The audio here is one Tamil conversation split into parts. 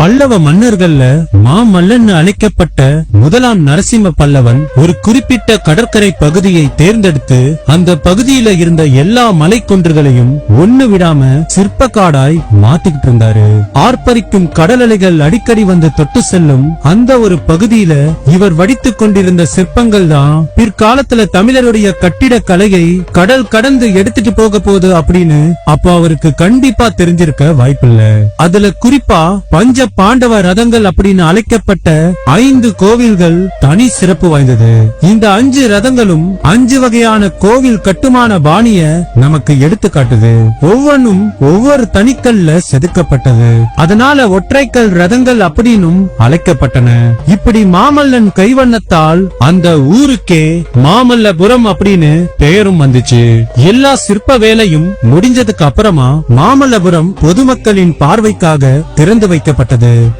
பல்லவ மன்னர்கள்ல மாமல்லன் அழைக்கப்பட்ட முதலாம் நரசிம்ம பல்லவன் ஒரு குறிப்பிட்ட கடற்கரை பகுதியை தேர்ந்தெடுத்து அந்த பகுதியில இருந்த எல்லா மலைக்குன்றுகளையும் ஒண்ணு விடாம சிற்பக்காடாய் மாத்திக்கிட்டு இருந்தாரு. ஆர்ப்பரிக்கும் கடல் அலைகள் அடிக்கடி வந்து தொட்டு செல்லும் அந்த ஒரு பகுதியில இவர் வடித்துக் கொண்டிருந்த சிற்பங்கள் தான் பிற்காலத்துல தமிழருடைய கட்டிட கலையை கடல் கடந்து எடுத்துட்டு போக போகுது அப்படின்னு அப்ப அவருக்கு கண்டிப்பா தெரிஞ்சிருக்க வாய்ப்பில்ல. அதுல குறிப்பா பஞ்ச பாண்டவ ரதங்கள் அப்படின்னு அழைக்கப்பட்ட 5 கோவில்கள் தனி சிறப்பு வாய்ந்தது. இந்த 5 ரதங்களும் 5 வகையான கோவில் கட்டுமான பாணிய நமக்கு எடுத்து காட்டுது. ஒவ்வொன்றும் ஒவ்வொரு தனிக்கல்ல செதுக்கப்பட்டது. அதனால ஒற்றைக்கல் ரதங்கள் அப்படின்னும் அழைக்கப்பட்டன. இப்படி மாமல்லன் கைவண்ணத்தால் அந்த ஊருக்கே மாமல்லபுரம் அப்படின்னு பெயரும் வந்துச்சு. எல்லா சிற்ப வேலையும் முடிஞ்சதுக்கு அப்புறமா மாமல்லபுரம் பொதுமக்களின் பார்வைக்காக திறந்து வைக்கப்பட்டது.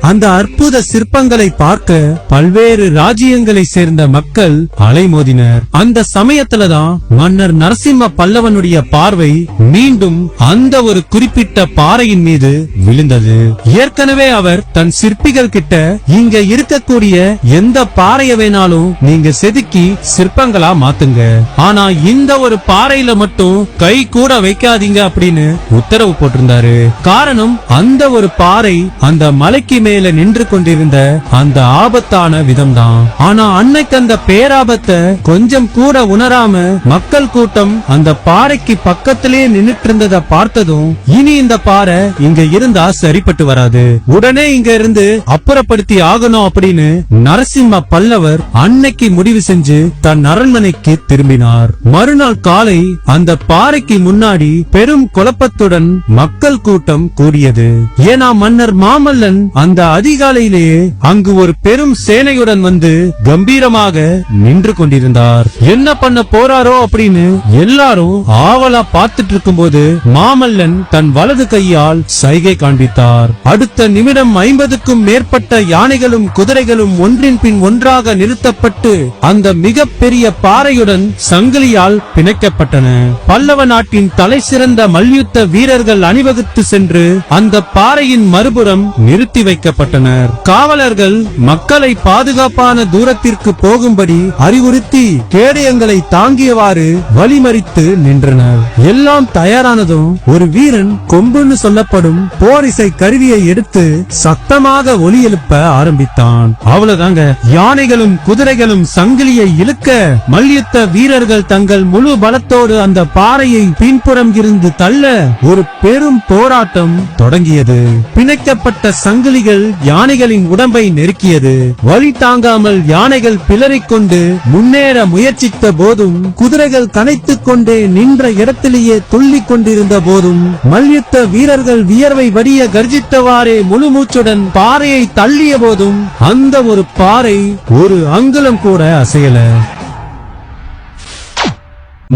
அந்த அற்புத சிற்பங்களை பார்க்க பல்வேறு ராஜ்யங்களை சேர்ந்த மக்கள் அலைமோதினர். அந்த சமயத்துலதான் மன்னர் நரசிம்ம பல்லவனுடைய பார்வை மீண்டும் அந்த ஒரு குறிப்பிட்ட பாறையின் மீது விழுந்தது. ஏற்கனவே அவர் தன் சிற்பிகள் கிட்ட இங்க இருக்கக்கூடிய எந்த பாறைய வேணாலும் நீங்க செதுக்கி சிற்பங்களா மாத்துங்க, ஆனா இந்த ஒரு பாறையில மட்டும் கை கூட வைக்காதீங்க அப்படின்னு உத்தரவு போட்டிருந்தாரு. காரணம் அந்த ஒரு பாறை அந்த மலைக்கு மேல நின்று கொண்டிருந்த அந்த ஆபத்தான விதம்தான். ஆனா அன்னைக்கு அந்த பேராபத்தை கொஞ்சம் கூட உணராம மக்கள் கூட்டம் அந்த பாறைக்கு பக்கத்திலே நின்னுட்டு இருந்ததை பார்த்ததும் இனி இந்த பாறை இங்க இருந்தா சரிப்பட்டு வராது, உடனே இங்க இருந்து அப்புறப்படுத்தி ஆகணும் அப்படின்னு நரசிம்ம பல்லவர் அன்னைக்கு முடிவு செஞ்சு தன் அரண்மனைக்கு திரும்பினார். மறுநாள் காலை அந்த பாறைக்கு முன்னாடி பெரும் குழப்பத்துடன் மக்கள் கூட்டம் கூடியது. ஏன்னா மன்னர் மாமல்லன் அந்த அதிகாலையிலேயே அங்கு ஒரு பெரும் சேனையுடன் வந்து கம்பீரமாக நின்று கொண்டிருந்தார். என்ன பண்ண போறாரோ அப்படின்னு எல்லாரும் ஆவலா பார்த்துட்டு இருக்கும் போது மாமல்லன் தன் வலது கையால் சைகை காண்பித்தார். அடுத்த நிமிடம் 50க்கும் மேற்பட்ட யானைகளும் குதிரைகளும் ஒன்றின் பின் ஒன்றாக நிறுத்தப்பட்டு அந்த மிகப்பெரிய பாறையுடன் சங்கிலியால் பிணைக்கப்பட்டன. பல்லவ நாட்டின் தலை சிறந்த மல்யுத்த வீரர்கள் அணிவகுத்து சென்று அந்த பாறையின் மறுபுறம் நிறுத்தி வைக்கப்பட்டனர். காவலர்கள் மக்களை பாதுகாப்பான தூரத்திற்கு போகும்படி அறிவுறுத்தி கேடயங்களை தாங்கியவாறு வழிமறித்து நின்றனர். எல்லாம் தயாரானதும் ஒரு வீரன் கொம்புன்னு சொல்லப்படும் போரிசை கருவியை எடுத்து சத்தமாக ஒலி எழுப்ப ஆரம்பித்தான். அவ்வளவுதாங்க, யானைகளும் குதிரைகளும் சங்கிலியை இழுக்க மல்யுத்த வீரர்கள் தங்கள் முழு பலத்தோடு அந்த பாறையை பின்புறம் இருந்து தள்ள ஒரு பெரும் போராட்டம் தொடங்கியது. பிணைக்கப்பட்ட சங்கிலிகள் யானைகளின் உடம்பை நெருக்கியது. வலி தாங்காமல் யானைகள் பிளறிக் கொண்டு முன்னேற முயற்சித்த போதும் குதிரைகள் கனைத்துக் கொண்டே நின்ற இடத்திலேயே துள்ளிக் கொண்டிருந்த போதும் மல்யுத்த வீரர்கள் வியர்வை வடிய கர்ஜித்தவாறே முழு மூச்சுடன் பாறையை தள்ளிய போதும் அந்த ஒரு பாறை ஒரு அங்குலம் கூட அசையல.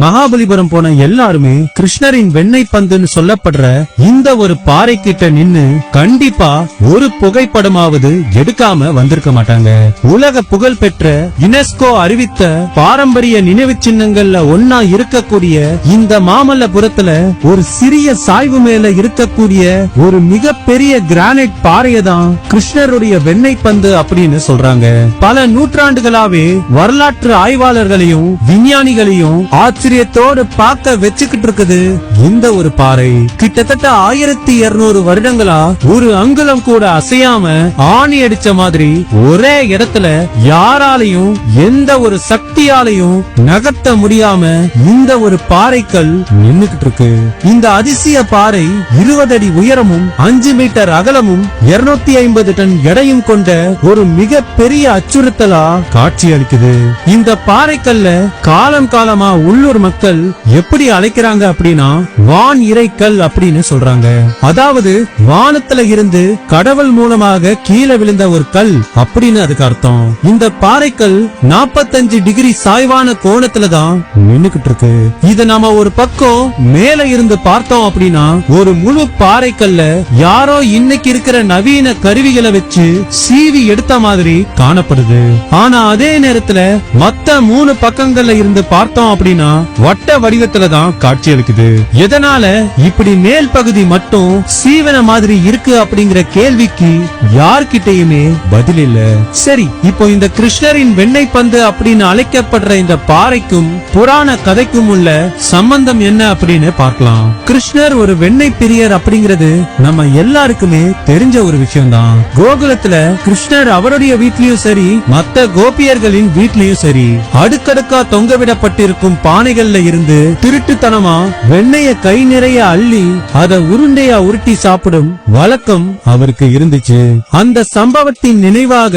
மகாபலிபுரம் போன எல்லாருமே கிருஷ்ணரின் வெண்ணெய் பந்துன்னு சொல்லப்படுற இந்த ஒரு பாறை கிட்ட நின்னு கண்டிப்பா ஒரு புகைப்படமாவது எடுக்காம வந்திருக்க மாட்டாங்க. உலக புகழ் பெற்ற யுனெஸ்கோ அறிவித்த பாரம்பரிய நினைவு சின்னங்கள்ல ஒன்னா இருக்கக்கூடிய இந்த மாமல்லபுரத்துல ஒரு சிறிய சாய்வு மேல இருக்கக்கூடிய ஒரு மிகப்பெரிய கிரானைட் பாறையை தான் கிருஷ்ணருடைய வெண்ணெய் பந்து அப்படின்னு சொல்றாங்க. பல நூற்றாண்டுகளாவே வரலாற்று ஆய்வாளர்களையும் விஞ்ஞானிகளையும் ஆச்சரியத்தோடு பார்க்க வச்சுக்கிட்டு இருக்குது இந்த ஒரு பாறை. கிட்டத்தட்ட 1200 வருடங்களா ஒரு அங்குலம் கூட அசையாம ஆணி அடிச்ச மாதிரி ஒரே இடத்துல யாராலையும் எந்த ஒரு சக்தியாலையும் நகர்த்த முடியாம இந்த ஒரு பாறைகள் நின்னுகிட்டு இருக்கு. இந்த அதிசய பாறை 20 அடி உயரமும் 5 மீட்டர் அகலமும் 250 டன் எடையும் கொண்ட ஒரு மிக பெரிய அச்சுறுத்தலா காட்சி அளிக்குது. இந்த பாறைக்கல்ல காலம் காலமா உள்ளூர் மக்கள் எப்படி அழைக்கிறாங்க அப்படின்னா வான் இறைக்கல் அப்படின்னு சொல்றாங்க. அதாவது வானத்துல இருந்து கடவுள் மூலமாக கீழே விழுந்த ஒரு கல் அப்படின்னு அதுக்கு அர்த்தம். இந்த பாறைக்கல் 45 டிகிரி சாய்வான கோணத்துல தான் நின்னுகிட்டு இருக்கு. இத நாம ஒரு பக்கம் மேல இருந்து பார்த்தோம் அப்படின்னா ஒரு முழு பாறைக்கல்ல யாரோ இன்னைக்கு இருக்கிற நவீன கருவிகளை வச்சு சீவி எடுத்த மாதிரி காணப்படுது. ஆனா அதே நேரத்துல மத்த 3 பக்கங்கள்ல இருந்து பார்த்தோம் அப்படின்னா வட்ட வடிவத்துல தான் காட்சியளிக்குது. எதனால இப்படி மேல் பகுதி மட்டும் சீவன மாதிரி இருக்கு அப்படிங்கிற கேள்விக்கு யார்கிட்டயுமே பதில் இல்ல. சரி, இப்போ இந்த கிருஷ்ணரின் வெண்ணெய் பந்து அப்படின்னு அழைக்கப்படுற இந்த பாறைக்கும் புராண கதைக்கும் உள்ள சம்பந்தம் என்ன அப்படின்னு பார்க்கலாம். கிருஷ்ணர் ஒரு வெண்ணெய் பிரியர் அப்படிங்கிறது நம்ம எல்லாருக்குமே தெரிஞ்ச ஒரு விஷயம்தான். கோகுலத்துல கிருஷ்ணர் அவருடைய வீட்லயும் சரி, மத்த கோபியர்களின் வீட்லயும் சரி, அடுக்கடுக்கா தொங்கவிடப்பட்டிருக்கும் பானைகள்ல இருந்து திருட்டுத்தனமா வெண்ணெய கை நிறைய அள்ளி அத உருண்டையா உருட்டி சாப்பிடும் வழக்கம் அவருக்கு இருந்துச்சு. அந்த சம்பவத்தின் நினைவாக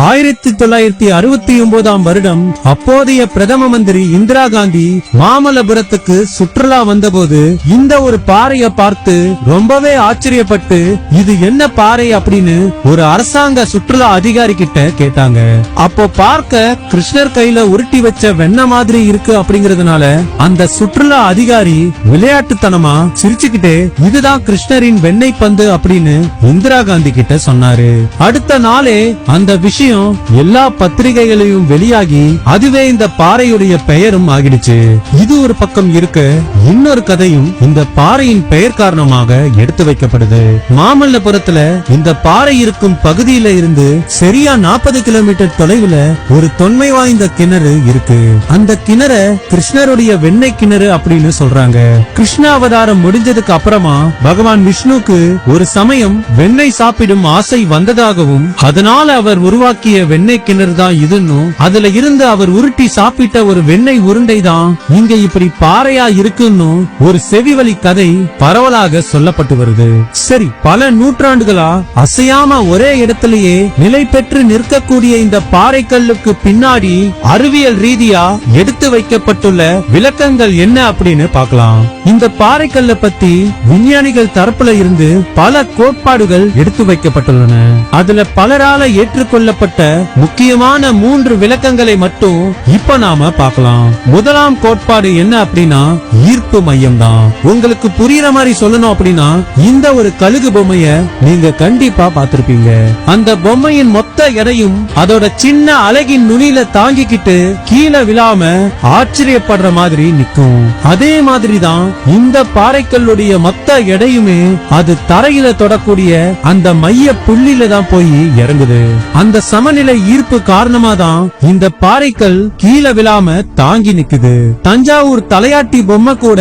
1969 வருடம் அப்போதைய பிரதம மந்திரி இந்திரா காந்தி மாமல்லபுரத்துக்கு சுற்றுலா வந்தபோது இந்த ஒரு பாறைய பார்த்து ரொம்பவே ஆச்சரியப்பட்டு இது என்ன பாறை அப்படின்னு ஒரு அரசாங்க சுற்றுலா அதிகாரி கிட்ட கேட்டாங்க. அப்போ பார்க்க கிருஷ்ணர் கையில உருட்டி வச்ச வெண்ணெய் மாதிரி இருக்கு அப்படிங்கறதுனால அந்த சுற்றுலா அதிகாரி விளையாட்டுத்தனமா சிரிச்சுக்கிட்டே இதுதான் கிருஷ்ணரின் வெண்ணெய் பந்து அப்படின்னு இந்திரா காந்தி கிட்ட சொன்னாரு. அடுத்த நாளே அந்த விஷயம் எல்லா பத்திரிகைகளையும் வெளியாகி அதுவே இந்த பாறையுடைய பெயரும் ஆகிடுச்சு. இது ஒரு பக்கம் இருக்க, இன்னொரு கதையும் இந்த பாறையின் பெயர் காரணமாக எடுத்து வைக்கப்படுது. மாமல்லபுரத்துல இந்த பாறை இருக்கும் பகுதியில இருந்து சரியா 40 கிலோமீட்டர் தொலைவுல ஒரு தொன்மை வாய்ந்த கிணறு இருக்கு. அந்த கிணற கிருஷ்ணருடைய வெண்ணெய் கிணறு அப்படின்னு சொல்றாங்க. கிருஷ்ண அவதாரம் முடிஞ்சதுக்கு அப்புறமா பகவான் விஷ்ணுக்கு ஒரு சமயம் வெண்ணெய் சாப்பிடும் ஆசை வந்ததாகவும் அதனால அவர் உருவாக்கிய வெண்ணெய் கிணறு தான் இதுன்னு, அதுல இருந்து அவர் உருட்டி சாப்பிட்ட ஒரு வெண்ணெய் உருண்டை தான் இங்க இப்படி பாறையா இருக்குன்னு ஒரு செவிவழி கதை பரவலாக சொல்லப்பட்டு வருது. சரி, பல நூற்றாண்டுகளா அசையாம ஒரே இடத்திலேயே நிலை பெற்று நிற்கக்கூடிய இந்த பாறைக்கல்லுக்கு பின்னாடி அறிவியல் ரீதியா எடுத்து வைக்கப்பட்டுள்ள விளக்கங்கள் என்ன அப்படின்னு பார்க்கலாம். இந்த பாறைக்கல்ல பத்தி விஞ்ஞானிகள் தரப்புல இருந்து பல கோட்பாடுகள் எடுத்து வைக்கப்பட்டுள்ளன. அதுல பலரால ஏற்றுக்கொள்ளப்பட்ட முக்கியமான 3 விளக்கங்களை மட்டும் இப்ப நாம பார்க்கலாம். முதலாம் கோட்பாடு என்ன அப்படின்னா ஈர்ப்பு மையம் தான். உங்களுக்கு புரியுற மாதிரி சொல்லணும் அப்படின்னா இந்த ஒரு கழுகு பொம்மைய நீங்க கண்டிப்பா பார்த்திருப்பீங்க. அந்த பொம்மையின் மொத்த எடையும் அதோட சின்ன அழகின் நுனியில தாங்கிக்கிட்டு கீழே விழாம ஆச்சரியப்படுற மாதிரி நிக்கும். அதே மாதிரிதான் இந்த பாறைக்கல்லுடைய மொத்த எடையுமே அது தரையில தொடக்கூடிய அந்த மைய புள்ளில தான் போய் இறங்குது. அந்த சமநிலை ஈர்ப்பு காரணமா தான் இந்த பாறைக்கல் கீழே விழாம தாங்கி நிக்குது. தஞ்சாவூர் தலையாட்டி பொம்மை கூட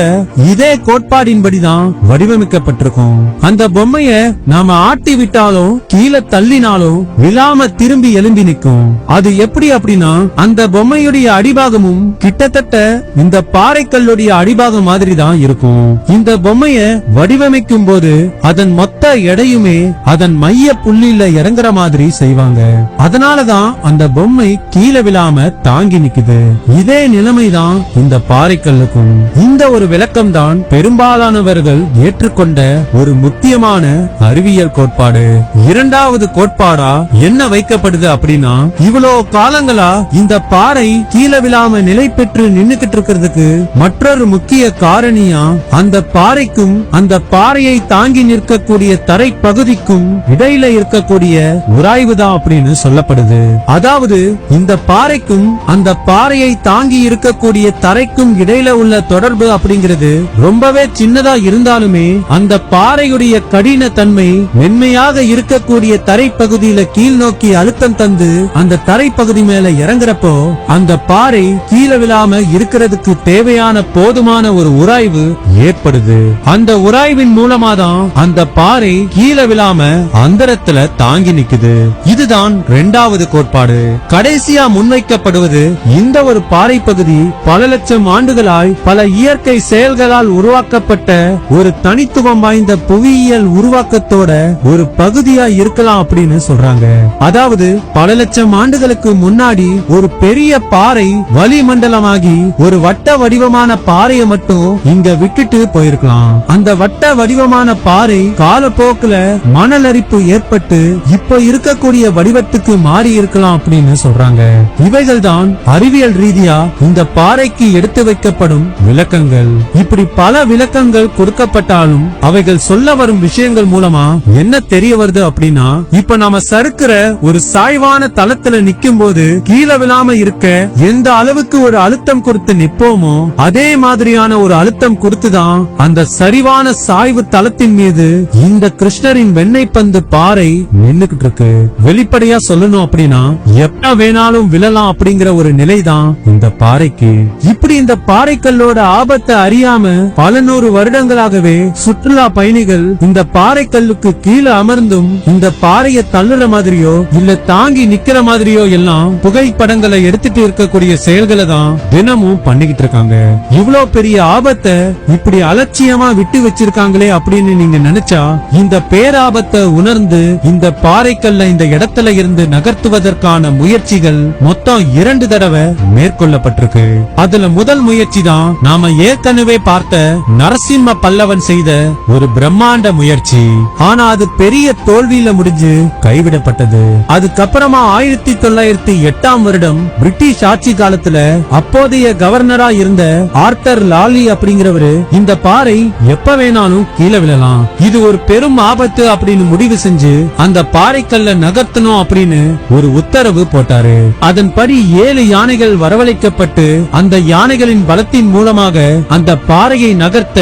இதே கோட்பாடின்படிதான் வடிவமைக்கப்பட்டிருக்கும். அந்த பொம்மைய நாம ஆட்டி விட்டாலும் கீழே தள்ளினாலும் விழாம திரும்பி எழும்பி நிக்கும். அது எப்படி அப்படின்னா அந்த பொம்மையுடைய அடிபாகமும் கிட்டத்தட்ட இந்த பாறைக்கல்லுடைய அடிபாகம் மாதிரி தான் இருக்கும். இந்த பொம்மைய வடிவமைக்கும் போது அதன் மொத்த எடையுமே அதன் மைய புள்ளியில இறங்குற மாதிரி செய்வாங்க. அதனாலதான் அந்த பொம்மை கீழே விழாம தாங்கி நிக்குது. இதே நிலைமைதான் இந்த பாறைக்கல்லுக்கும். இந்த ஒரு விளக்கம் தான் பெரும்பாலானவர்கள் ஏற்றுக்கொண்ட ஒரு முக்கியமான அறிவியல் கோட்பாடு. இரண்டாவது கோட்பாடா என்ன வைக்கப்படுது அப்படின்னா இவ்வளவு காலங்களா இந்த பாறை கீழே விழாம நிலை பெற்று நின்னுகிட்டு இருக்கிறதுக்கு மற்றொரு முக்கிய காரணியா அந்த பாறைக்கும் அந்த பாறையை தாங்கி நிற்கக்கூடிய தரை பகுதிக்கும் இடையில இருக்கக்கூடிய உராய்வு தான் அப்படின்னு சொல்லப்படுது. அதாவது இந்த பாறைக்கும் அந்த பாறையை தாங்கி இருக்கக்கூடிய தரைக்கும் இடையில உள்ள தொடர்பு அப்படிங்கிறது ரொம்பவே சின்னதா இருந்தாலுமே அந்த பாறையுடைய கடின தன்மை மென்மையாக இருக்கக்கூடிய தரை பகுதியில கீழ் நோக்கி அழுத்தம் தந்து அந்த தரை பகுதி மேல இறங்குறப்போ அந்த பாறை கீழே விழாம இருக்கிறதுக்கு தேவையான போதுமான ஒரு உராய்வு ஏற்படுது. அந்த உராய்வின் மூலமா தான் அந்த பாறை கீழே விழாம அந்தரத்துல தாங்கி நிக்குது. இதுதான் இரண்டாவது கோட்பாடு. கடைசியா முன்வைக்கப்படுவது இந்த ஒரு பாறை பகுதி பல லட்சம் ஆண்டுகளாய் பல இயற்கை செயல்களால் உருவாக்கப்பட்ட ஒரு தனித்துவம் வாய்ந்த புவியியல் உருவாக்கத்தோட ஒரு பகுதியா இருக்கலாம் அப்படின்னு சொல்றாங்க. அதாவது பல லட்சம் ஆண்டுகளுக்கு முன்னாடி ஒரு பெரிய பாறை வளிமண்டலமாகி ஒரு வட்ட வடிவமான பாறையை மட்டும் இங்க விட்டுட்டு போயிருக்கலாம். அந்த வட்ட வடிவமான பாறை காலப்போக்குல மணல் அரிப்பு ஏற்பட்டு இப்ப இருக்கக்கூடிய வடிவத்துக்கு மாறி இருக்கலாம் அப்படின்னு சொல்றாங்க. இவைகள் தான் அறிவியல் ரீதியா இந்த பாறைக்கு எடுத்து வைக்கப்படும் விளக்கங்கள். இப்படி பல விளக்கங்கள் கொடுக்கப்பட்டாலும் அவைகள் சொல்ல வரும் விஷயங்கள் மூலமா என்ன தெரிய வருது அப்படின்னா இப்ப நாம சறுக்கிற ஒரு சாய்வான தளத்துல நிக்கும் போது கீழே விழாம இருக்க எந்த அளவுக்கு ஒரு அழுத்தம் கொடுத்து நிப்போமோ அதே மாதிரியான ஒரு அழுத்தம் கொடுத்துதான் அந்த சரிவான சாய்வு தளத்தின் மீது இந்த கிருஷ்ணரின் வெண்ணெய் பந்து பாறை நின்னுகிட்டு இருக்கு. வெளிப்படையா சொல்லணும் அப்படின்னா எப்ப வேணாலும் விழலாம் அப்படிங்கிற ஒரு நிலைதான் இந்த பாறைக்கு. இப்படி இந்த பாறைக்கல்லோட ஆபத்தை அறியாம பல நூறு வருடங்களாகவே சுற்றுலா பயணிகள் இந்த பாறைக்கல்லுக்கு கீழே அமர்ந்தும் இந்த பாறையை தள்ளுற மாதிரியோ இல்ல தாங்கி நிக்கிற மாதிரியோ எல்லாம் புகைப்படங்களை எடுத்துட்டு இருக்கக்கூடிய செயல்களை தான் தினமும் பண்ணிக்கிட்டு இருக்காங்க. இவ்வளவு பெரிய ஆபத்தை இப்படி அலட்சியமா விட்டு வச்சிருக்காங்களே அப்படின்னு நீங்க நினைச்சா இந்த பேராபத்தை உணர்ந்து இந்த பாறைக்கல்ல இந்த இடத்துல இருந்து நகர்த்துவதற்கான முயற்சிகள் மொத்தம் 2 தடவை மேற்கொள்ளப்பட்டிருக்கு. அதுல முதல் முயற்சி தான் நாம ஏற்கனவே பார்த்த நரசிம்ம பல்லவன் செய்த ஒரு பிரம்மாண்ட முயற்சி. ஆனா அது பெரிய தோல்வியில முடிஞ்சு கைவிடப்பட்டது. அதுக்கப்புறமா 1908ஆம் வருடம் பிரிட்டிஷ் ஆட்சி காலத்துல அப்போதைய கவர்னரா இருந்த ஆர்தர் லாலி அப்படிங்கிறவரு இந்த பாறை எப்ப வேணாலும் கீழே விழலாம், இது ஒரு பெரும் ஆபத்து அப்படின்னு முடிவு செஞ்சு அந்த பாறைக்கல்ல நகர்த்தணும் அப்படின்னு ஒரு உத்தரவு போட்டாரு. அதன்படி 7 யானைகள் வரவழைக்கப்பட்டு அந்த யானைகளின் பலத்தின் மூலமாக அந்த பாறையை நகர்த்த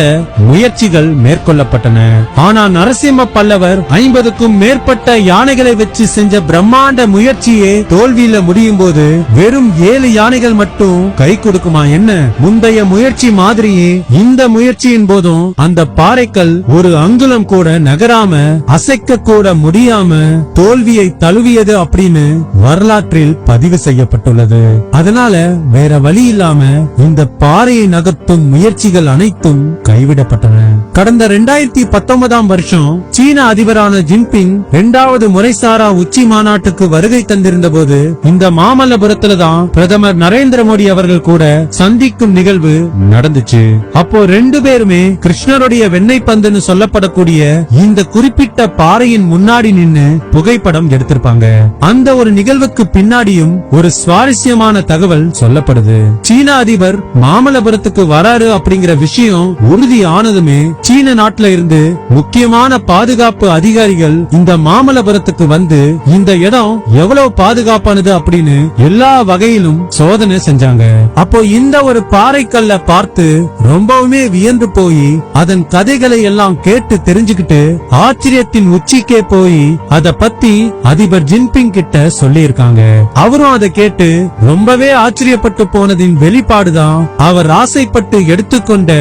முயற்சிகள் மேற்கொள்ளப்பட்டன. ஆனா நரசிம்ம பல்லவர் 50க்கும் மேற்பட்ட யானைகளை வச்சு செஞ்ச பிரம்மாண்ட முயற்சியே தோல்வியில முடியும் போது வெறும் 7 யானைகள் மட்டும் கை கொடுக்குமா என்ன? முந்தைய முயற்சி மாதிரியே இந்த முயற்சியின் போதும் அந்த பாறைக்கல் ஒரு அங்குலம் கூட நகராம அசைக்க கூட முடியாம தோல்வியை தழுவியது அப்படின்னு வரலாற்றில் பதிவு செய்யப்பட்டுள்ளது. அதனால வேற வழி இல்லாம இந்த பாறையை நகர்த்தும் முயற்சிகள் அனைத்தும் கைவிடப்பட்டன. கடந்த 2019ஆம் வருஷம் சீன அதிபரான ஜின்பிங் 2வது முறைசாரா உச்சி மாநாட்டுக்கு வருகை தந்திருந்த போது இந்த மாமல்லபுரத்துல தான் பிரதமர் நரேந்திர மோடி அவர்கள் கூட சந்திக்கும் நிகழ்வு நடந்துச்சு. அப்போ 2 பேருமே கிருஷ்ணருடைய வெண்ணெய் பந்துன்னு சொல்லப்படக்கூடிய இந்த குறிப்பிட்ட பாறையின் முன்னாடி நின்னு புகைப்படம் எடுத்திருப்பாங்க. அந்த ஒரு நிகழ்வுக்கு பின்னாடியும் ஒரு சுவாரஸ்யமான தகவல் சொல்லப்படுது. சீன அதிபர் மாமல்லபுரத்துக்கு வராரு அப்படிங்கிற விஷயம் உறுதி ஆனதுமே சீன நாட்டுல இருந்து முக்கியமான பாதுகாப்பு அதிகாரிகள் இந்த மாமல்லபுரத்துக்கு வந்து இந்த இடம் எவ்வளவு பாதுகாப்பானது அப்படின்னு எல்லா வகையிலும் சோதனை செஞ்சாங்க. அப்போ இந்த ஒரு பாறைக்கல்ல பார்த்து ரொம்பவுமே வியந்து போய் அதன் கதைகளை எல்லாம் கேட்டு தெரிஞ்சுக்கிட்டு ஆச்சரியத்தின் உச்சிக்கே போய் அத பத்தி அதிபர் ஜின்பிங் கிட்ட சொல்லி இருக்காங்க. அவரும் அதை கேட்டு ரொம்பவே ஆச்சரியப்பட்டு போனதின் வெளிப்பாடுதான் அவர் ஆசைப்பட்டு எடுத்துக்கொண்ட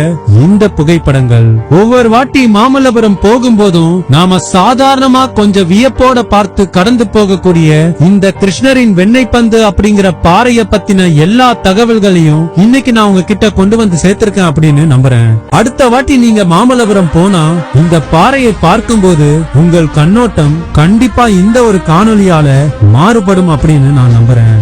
இந்த புகைப்படங்கள். ஒவ்வொரு வாட்டி மாமல்லபுரம் போகும்போதும் நாம சாதாரணமா கொஞ்சம் வியப்போட பார்த்து கடந்து போகக்கூடிய இந்த கிருஷ்ணரின் வெண்ணெய் பந்து அப்படிங்கிற பாறைய பத்தின எல்லா தகவல்களையும் இன்னைக்கு நான் உங்ககிட்ட கொண்டு வந்து சேர்த்திருக்கேன் அப்படின்னு நம்புறேன். அடுத்த வாட்டி நீங்க மாமல்லபுரம் போனா இந்த பாறையை பார்க்கும்போது உங்கள் கண்ணோட்டம் கண்டிப்பா இந்த ஒரு காணொளியால மாறுபடும் அப்படின்னு நான் நம்புறேன்.